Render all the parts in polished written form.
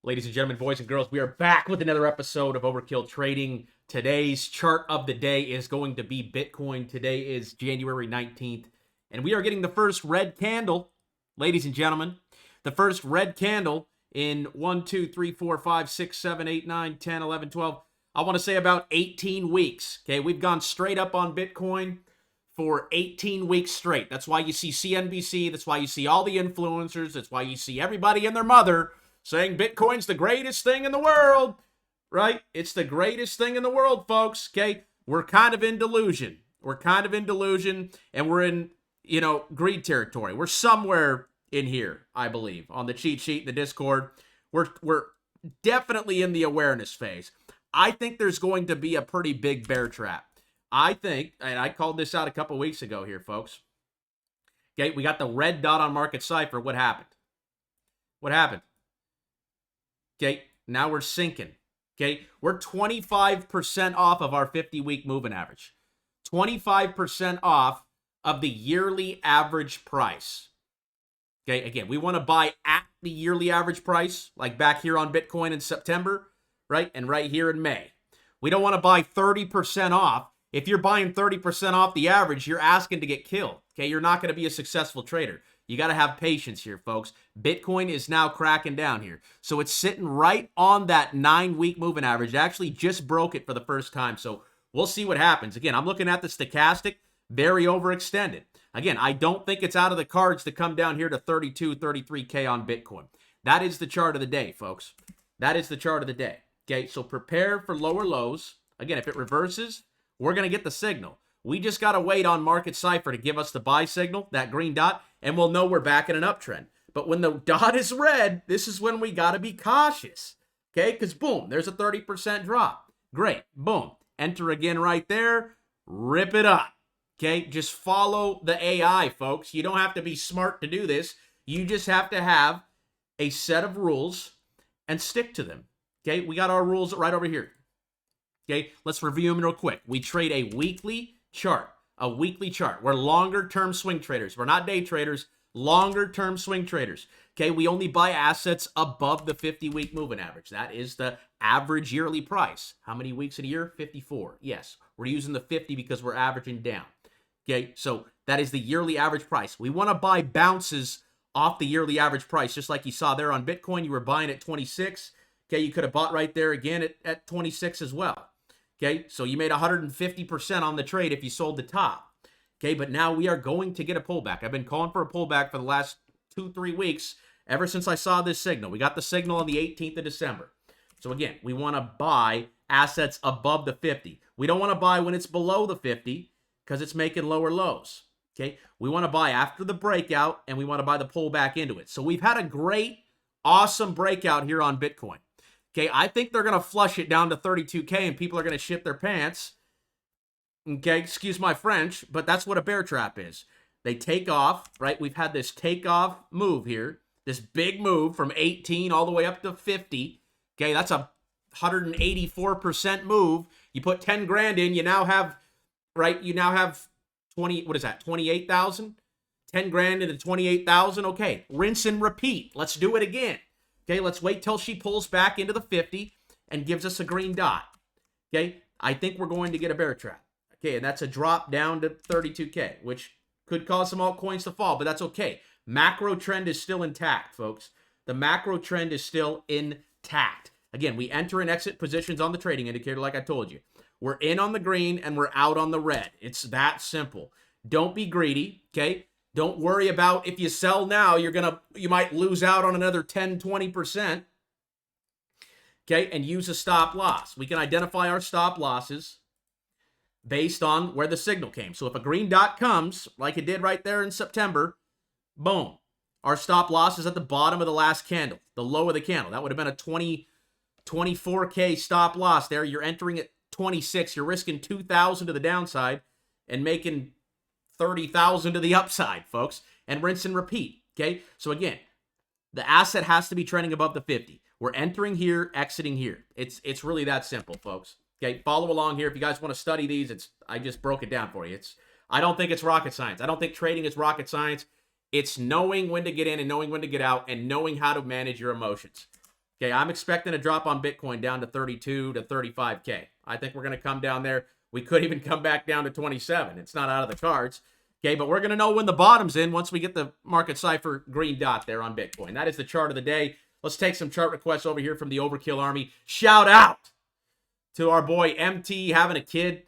Ladies and gentlemen, boys and girls, we are back with another episode of Overkill Trading. Today's chart of the day is going to be Bitcoin. Today is January 19th, and we are getting the first red candle, ladies and gentlemen. The first red candle in 1, 2, 3, 4, 5, 6, 7, 8, 9, 10, 11, 12. I want to say about 18 weeks. Okay, we've gone straight up on Bitcoin for 18 weeks straight. That's why you see CNBC. That's why you see all the influencers. That's why you see everybody and their mother saying Bitcoin's the greatest thing in the world, right? It's the greatest thing in the world, folks, okay? We're kind of in delusion. And we're in, greed territory. We're somewhere in here, I believe, on the cheat sheet in the Discord. We're definitely in the awareness phase. I think there's going to be a pretty big bear trap. I think, and I called this out a couple weeks ago here, folks. Okay, we got the red dot on Market Cipher. What happened? Okay, now we're sinking. Okay, we're 25% off of our 50-week moving average. 25% off of the yearly average price. Okay, again, we want to buy at the yearly average price, like back here on Bitcoin in September, right? And right here in May. We don't want to buy 30% off. If you're buying 30% off the average, you're asking to get killed. Okay, you're not going to be a successful trader. You got to have patience here, folks. Bitcoin is now cracking down here. So it's sitting right on that 9-week moving average. It actually just broke it for the first time. So we'll see what happens. Again, I'm looking at the stochastic, very overextended. Again, I don't think it's out of the cards to come down here to 32, 33K on Bitcoin. That is the chart of the day, folks. That is the chart of the day. Okay, so prepare for lower lows. Again, if it reverses, we're going to get the signal. We just got to wait on Market Cipher to give us the buy signal, that green dot, and we'll know we're back in an uptrend. But when the dot is red, this is when we got to be cautious. Okay, because boom, there's a 30% drop. Great, boom. Enter again right there, rip it up. Okay, just follow the AI, folks. You don't have to be smart to do this. You just have to have a set of rules and stick to them. Okay, we got our rules right over here. Okay, let's review them real quick. We trade a weekly chart. We're longer-term swing traders. We're not day traders, longer-term swing traders. Okay, we only buy assets above the 50-week moving average. That is the average yearly price. How many weeks in a year? 54. Yes, we're using the 50 because we're averaging down. Okay, so that is the yearly average price. We want to buy bounces off the yearly average price, just like you saw there on Bitcoin. You were buying at 26. Okay, you could have bought right there again at 26 as well. Okay, so you made 150% on the trade if you sold the top. Okay, but now we are going to get a pullback. I've been calling for a pullback for the last 2-3 weeks, ever since I saw this signal. We got the signal on the 18th of December. So again, we want to buy assets above the 50. We don't want to buy when it's below the 50 because it's making lower lows. Okay, we want to buy after the breakout and we want to buy the pullback into it. So we've had a great, awesome breakout here on Bitcoin. Okay, I think they're going to flush it down to 32K and people are going to shit their pants. Okay, excuse my French, but that's what a bear trap is. They take off, right? We've had this takeoff move here, this big move from 18 all the way up to 50. Okay, that's a 184% move. You put 10 grand in, you now have 20, what is that, 28,000? 10 grand into 28,000. Okay, rinse and repeat. Let's do it again. Okay, let's wait till she pulls back into the 50 and gives us a green dot. Okay, I think we're going to get a bear trap. Okay, and that's a drop down to 32K, which could cause some altcoins to fall, but that's okay. Macro trend is still intact, folks. The macro trend is still intact. Again, we enter and exit positions on the trading indicator like I told you. We're in on the green and we're out on the red. It's that simple. Don't be greedy, okay? Don't worry about if you sell now, you might lose out on another 10, 20%. Okay, and use a stop loss. We can identify our stop losses based on where the signal came. So if a green dot comes, like it did right there in September, boom. Our stop loss is at the bottom of the last candle, the low of the candle. That would have been a 24K stop loss there. You're entering at 26. You're risking 2,000 to the downside and making 30,000 to the upside, folks, and rinse and repeat. Okay, so again, the asset has to be trending above the 50. We're entering here, exiting here. It's really that simple, folks. Okay, follow along here if you guys want to study these. I just broke it down for you. I don't think it's rocket science. I don't think trading is rocket science. It's knowing when to get in and knowing when to get out and knowing how to manage your emotions. Okay, I'm expecting a drop on Bitcoin down to 32 to 35K. I think we're going to come down there. We could even come back down to 27. It's not out of the cards. Okay, but we're going to know when the bottom's in once we get the market cipher green dot there on Bitcoin. That is the chart of the day. Let's take some chart requests over here from the Overkill Army. Shout out to our boy MT having a kid,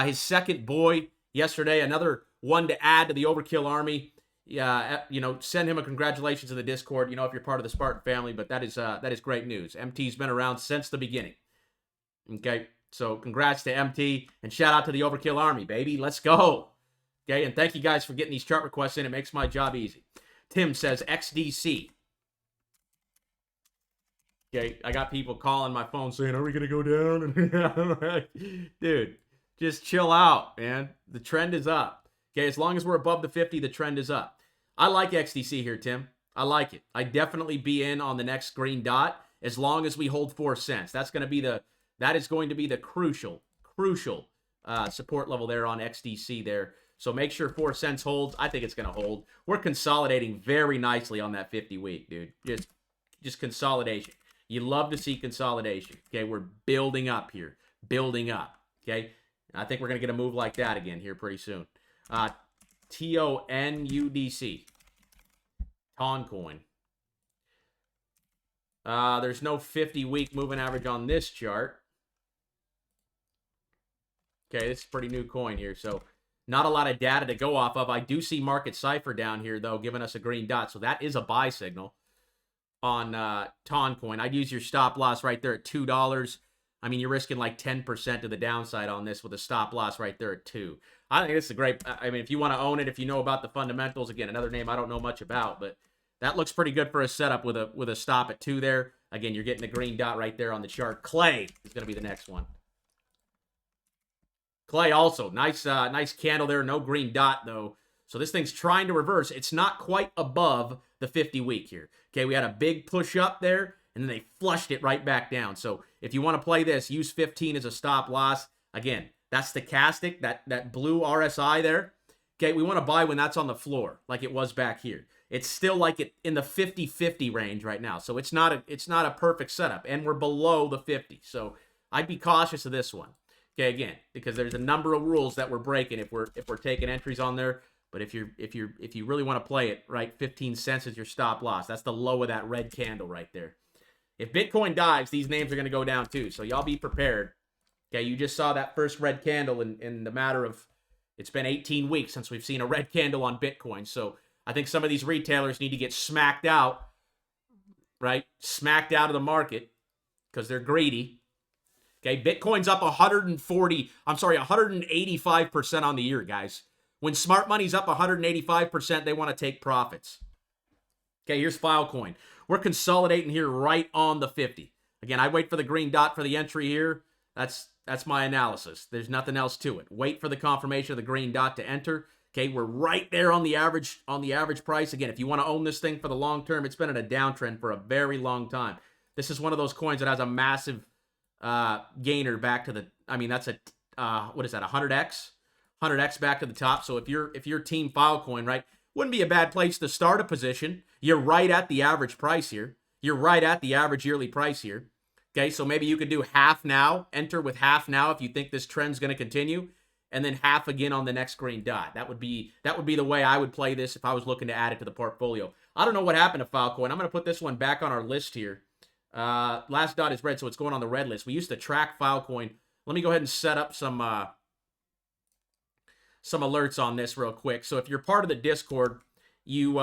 his second boy yesterday. Another one to add to the Overkill Army. Yeah, send him a congratulations in the Discord. If you're part of the Spartan family, but that is great news. MT's been around since the beginning. Okay, so congrats to MT and shout out to the Overkill Army, baby. Let's go. Okay, and thank you guys for getting these chart requests in. It makes my job easy. Tim says XDC. Okay, I got people calling my phone saying, "Are we gonna go down?" Dude, just chill out, man. The trend is up. Okay, as long as we're above the 50, the trend is up. I like XDC here, Tim. I like it. I definitely be in on the next green dot as long as we hold 4 cents. That is going to be the crucial support level there on XDC there. So make sure 4 cents holds. I think it's going to hold. We're consolidating very nicely on that 50-week, dude. Just consolidation. You love to see consolidation. Okay, we're building up here. Building up. Okay, I think we're going to get a move like that again here pretty soon. TONUDC. Toncoin. There's no 50-week moving average on this chart. Okay, this is a pretty new coin here, so not a lot of data to go off of. I do see Market Cipher down here, though, giving us a green dot, so that is a buy signal on Toncoin. I'd use your stop loss right there at $2. I mean, you're risking like 10% to the downside on this with a stop loss right there at 2. I think this is a great, I mean, if you want to own it, if you know about the fundamentals, again, another name I don't know much about, but that looks pretty good for a setup with a stop at 2 there. Again, you're getting the green dot right there on the chart. Clay is going to be the next one. Clay also, nice candle there, no green dot though. So this thing's trying to reverse. It's not quite above the 50-week here. Okay, we had a big push up there, and then they flushed it right back down. So if you want to play this, use 15 as a stop loss. Again, that's stochastic, that blue RSI there. Okay, we want to buy when that's on the floor, like it was back here. It's still like it in the 50-50 range right now. So it's not a perfect setup, and we're below the 50. So I'd be cautious of this one. Okay, again, because there's a number of rules that we're breaking if we're taking entries on there. But if you really want to play it, right, 15 cents is your stop loss. That's the low of that red candle right there. If Bitcoin dives, these names are going to go down too. So y'all be prepared. Okay, you just saw that first red candle in the matter of, it's been 18 weeks since we've seen a red candle on Bitcoin. So I think some of these retailers need to get smacked out, right? Smacked out of the market because they're greedy. Okay, Bitcoin's up 185% on the year, guys. When smart money's up 185%, they want to take profits. Okay, here's Filecoin. We're consolidating here right on the 50. Again, I wait for the green dot for the entry here. That's my analysis. There's nothing else to it. Wait for the confirmation of the green dot to enter. Okay, we're right there on the average price. Again, if you want to own this thing for the long term, it's been in a downtrend for a very long time. This is one of those coins that has a massive gainer back to the, I mean, that's a what is that, 100x back to the top. So if you're team Filecoin, right, wouldn't be a bad place to start a position. You're right at the average price here. You're right at the average yearly price here. Okay, so maybe you could do half now, enter with half now if you think this trend's going to continue, and then half again on the next green dot. That would be the way I would play this if I was looking to add it to the portfolio. I don't know what happened to Filecoin. I'm going to put this one back on our list here. Last dot is red, so it's going on the red list. We used to track Filecoin. Let me go ahead and set up some alerts on this real quick. So if you're part of the Discord, you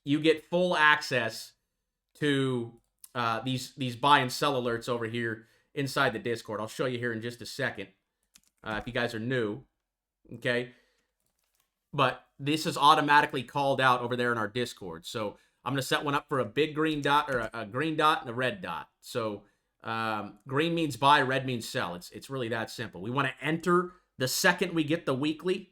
get full access to these buy and sell alerts over here inside the Discord. I'll show you here in just a second if you guys are new. Okay, but this is automatically called out over there in our Discord. So I'm going to set one up for a big green dot, or a green dot and a red dot. So green means buy, red means sell. It's really that simple. We want to enter the second we get the weekly,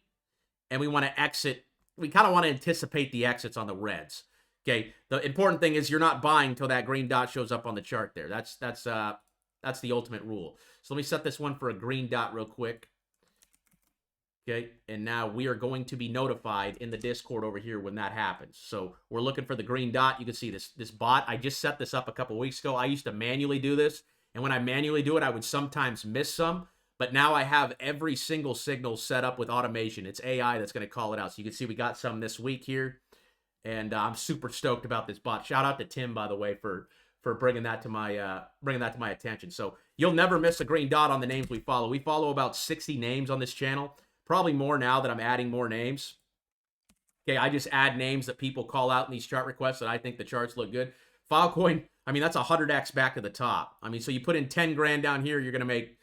and we want to exit. We kind of want to anticipate the exits on the reds. Okay, the important thing is you're not buying until that green dot shows up on the chart there. That's the ultimate rule. So let me set this one for a green dot real quick. Okay, and now we are going to be notified in the Discord over here when that happens. So we're looking for the green dot. You can see this bot. I just set this up a couple weeks ago. I used to manually do this, and when I manually do it, I would sometimes miss some. But now I have every single signal set up with automation. It's AI that's going to call it out. So you can see we got some this week here, and I'm super stoked about this bot. Shout out to Tim, by the way, for bringing that to my attention. So you'll never miss a green dot on the names we follow. We follow about 60 names on this channel. Probably more now that I'm adding more names. Okay, I just add names that people call out in these chart requests that I think the charts look good. Filecoin, I mean, that's 100x back to the top. I mean, so you put in 10 grand down here, you're going to make,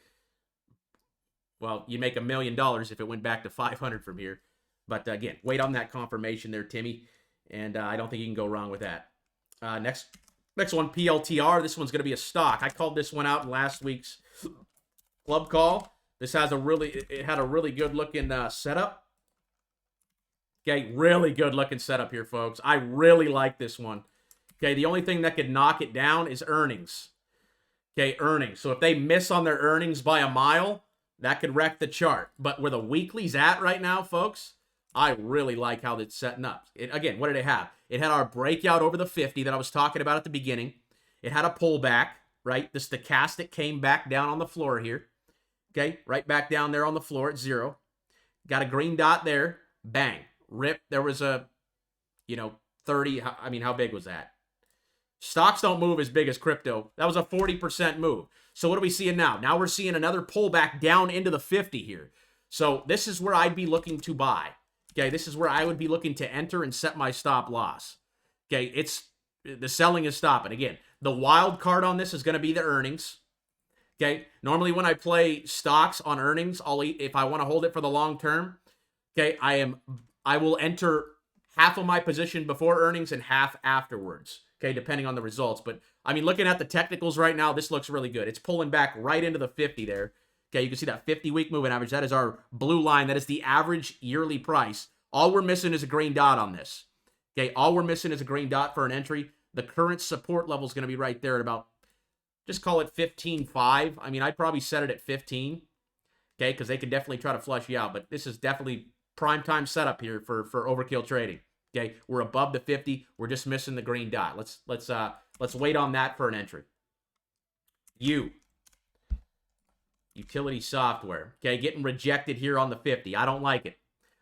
well, you make $1 million if it went back to 500 from here. But again, wait on that confirmation there, Timmy. And I don't think you can go wrong with that. Next one, PLTR. This one's going to be a stock. I called this one out in last week's club call. This has it had a really good looking setup. Okay, really good looking setup here, folks. I really like this one. Okay, the only thing that could knock it down is earnings. Okay, earnings. So if they miss on their earnings by a mile, that could wreck the chart. But where the weekly's at right now, folks, I really like how it's setting up. Again, what did it have? It had our breakout over the 50 that I was talking about at the beginning. It had a pullback, right? The stochastic came back down on the floor here. Okay, right back down there on the floor at 0. Got a green dot there. Bang. Rip. There was a, 30. I mean, how big was that? Stocks don't move as big as crypto. That was a 40% move. So what are we seeing now? Now we're seeing another pullback down into the 50 here. So this is where I'd be looking to buy. Okay, this is where I would be looking to enter and set my stop loss. Okay, the selling is stopping. Again, the wild card on this is going to be the earnings. Okay, normally when I play stocks on earnings, if I want to hold it for the long term, okay, I will enter half of my position before earnings and half afterwards. Okay, depending on the results. But I mean, looking at the technicals right now, this looks really good. It's pulling back right into the 50 there. Okay, you can see that 50-week moving average. That is our blue line. That is the average yearly price. All we're missing is a green dot on this. Okay, all we're missing is a green dot for an entry. The current support level is going to be right there at about, just call it 15.5. I mean, I'd probably set it at 15. Okay, because they could definitely try to flush you out. But this is definitely prime time setup here for overkill trading. Okay, we're above the 50. We're just missing the green dot. Let's wait on that for an entry. Utility software. Okay, getting rejected here on the 50. I don't like it.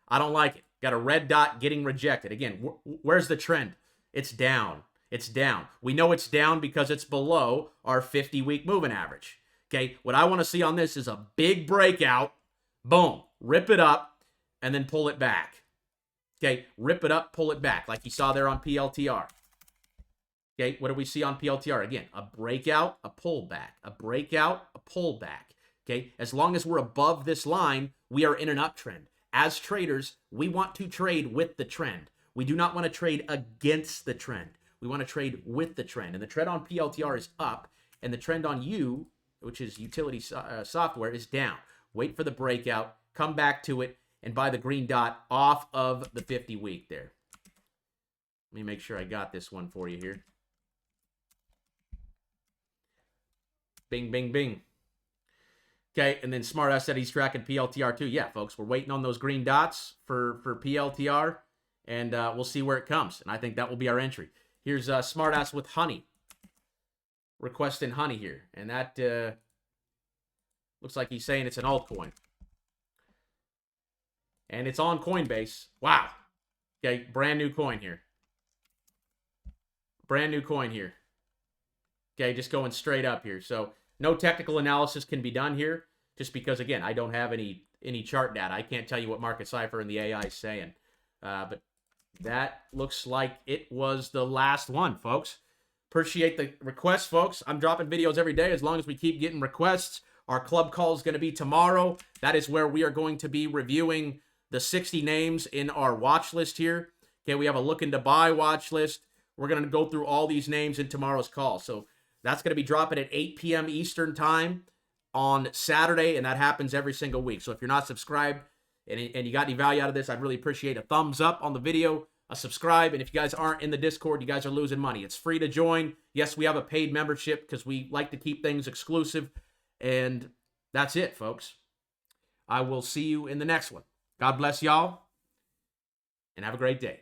I don't like it. Got a red dot getting rejected. Again, where's the trend? It's down. It's down. We know it's down because it's below our 50-week moving average. Okay, what I want to see on this is a big breakout. Boom. Rip it up and then pull it back. Okay, rip it up, pull it back, like you saw there on PLTR. Okay, what do we see on PLTR? Again, a breakout, a pullback, a breakout, a pullback. Okay, as long as we're above this line, we are in an uptrend. As traders, we want to trade with the trend. We do not want to trade against the trend. We want to trade with the trend. And the trend on PLTR is up, and the trend on U, which is utility software, is down. Wait for the breakout, come back to it, and buy the green dot off of the 50-week there. Let me make sure I got this one for you here. Bing, bing, bing. Okay, and then Smartass said he's tracking PLTR too. Yeah, folks, we're waiting on those green dots for PLTR, and we'll see where it comes. And I think that will be our entry. Here's Smartass with Honey. Requesting Honey here. And that looks like he's saying it's an altcoin. And it's on Coinbase. Wow. Okay, brand new coin here. Brand new coin here. Okay, just going straight up here. So no technical analysis can be done here, just because, again, I don't have any chart data. I can't tell you what Market Cipher and the AI is saying. But that looks like it was the last one, folks. Appreciate the requests, folks. I'm dropping videos every day as long as we keep getting requests. Our club call is going to be tomorrow. That is where we are going to be reviewing the 60 names in our watch list here. Okay, we have a looking to buy watch list. We're going to go through all these names in tomorrow's call. So that's going to be dropping at 8 p.m. Eastern time on Saturday, and that happens every single week. So if you're not subscribed and you got any value out of this, I'd really appreciate a thumbs up on the video, a subscribe, and if you guys aren't in the Discord, you guys are losing money. It's free to join. Yes, we have a paid membership because we like to keep things exclusive, and that's it, folks. I will see you in the next one. God bless y'all, and have a great day.